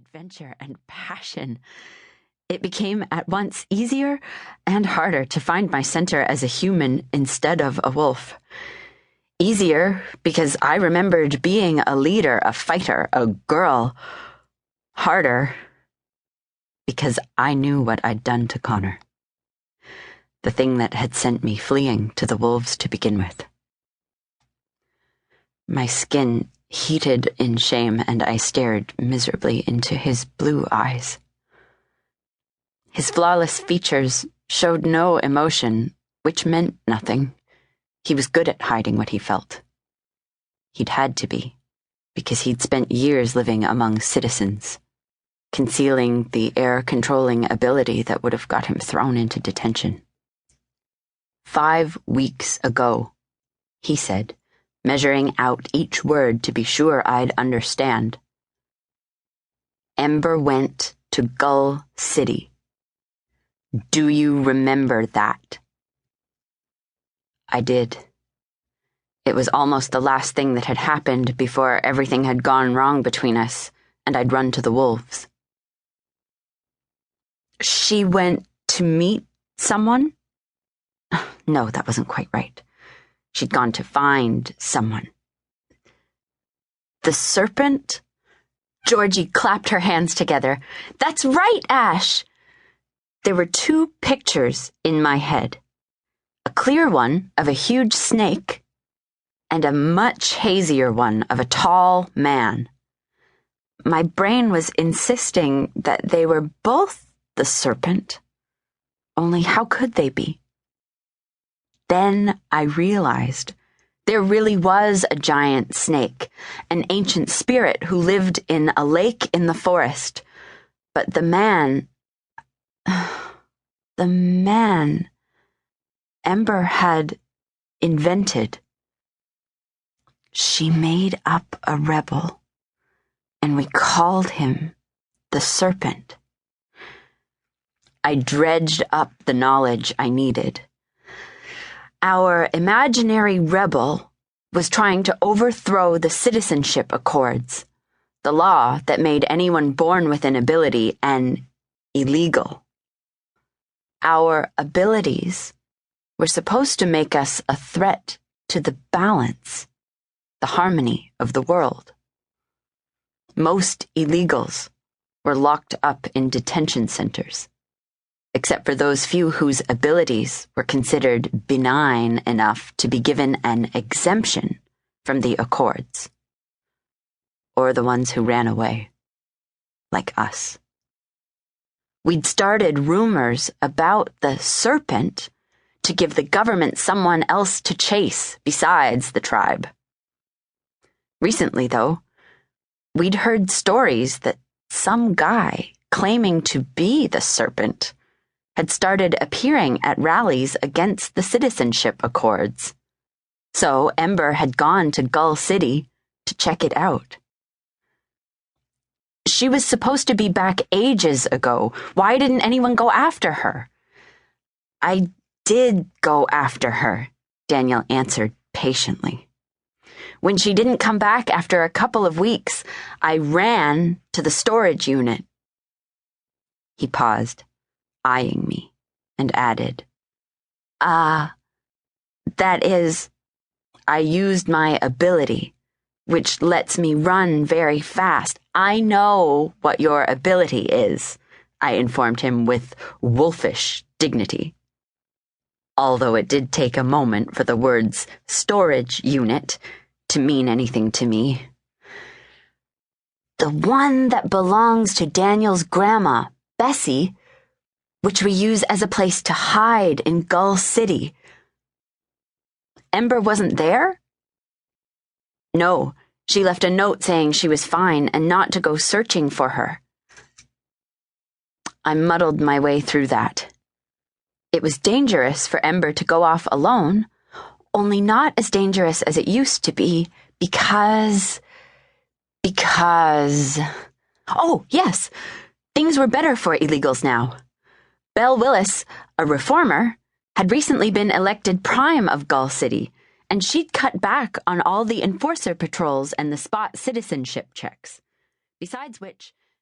adventure and passion. It became at once easier and harder to find my center as a human instead of a wolf. Easier because I remembered being a leader, a fighter, a girl. Harder because I knew what I'd done to Connor. The thing that had sent me fleeing to the wolves to begin with. My skin heated in shame, and I stared miserably into his blue eyes. His flawless features showed no emotion, which meant nothing. He was good at hiding what he felt. He'd had to be, because he'd spent years living among citizens, concealing the air-controlling ability that would have got him thrown into detention. 5 weeks ago, he said, measuring out each word to be sure I'd understand. Ember went to Gull City. Do you remember that? I did. It was almost the last thing that had happened before everything had gone wrong between us, and I'd run to the wolves. She went to meet someone? No, that wasn't quite right. She'd gone to find someone. The serpent? Georgie clapped her hands together. That's right, Ash! There were 2 pictures in my head. A clear one of a huge snake, and a much hazier one of a tall man. My brain was insisting that they were both the serpent. Only how could they be? Then I realized there really was a giant snake, an ancient spirit who lived in a lake in the forest. But the man Ember had invented. She made up a rebel, and we called him the Serpent. I dredged up the knowledge I needed. Our imaginary rebel was trying to overthrow the Citizenship Accords, the law that made anyone born with an ability an illegal. Our abilities were supposed to make us a threat to the balance, the harmony of the world. Most illegals were locked up in detention centers, except for those few whose abilities were considered benign enough to be given an exemption from the Accords, or the ones who ran away, like us. We'd started rumors about the serpent to give the government someone else to chase besides the tribe. Recently, though, we'd heard stories that some guy claiming to be the serpent had started appearing at rallies against the Citizenship Accords. So Ember had gone to Gull City to check it out. She was supposed to be back ages ago. Why didn't anyone go after her? I did go after her, Daniel answered patiently. When she didn't come back after a couple of weeks, I ran to the storage unit. He paused, eyeing me, and added, that is, I used my ability, which lets me run very fast. I know what your ability is, I informed him with wolfish dignity. Although it did take a moment for the words storage unit to mean anything to me. The one that belongs to Daniel's grandma, Bessie, which we use as a place to hide in Gull City. Ember wasn't there? No, she left a note saying she was fine and not to go searching for her. I muddled my way through that. It was dangerous for Ember to go off alone, only not as dangerous as it used to be because... Oh, yes, things were better for illegals now. Belle Willis, a reformer, had recently been elected prime of Gull City, and she'd cut back on all the enforcer patrols and the spot citizenship checks. Besides which,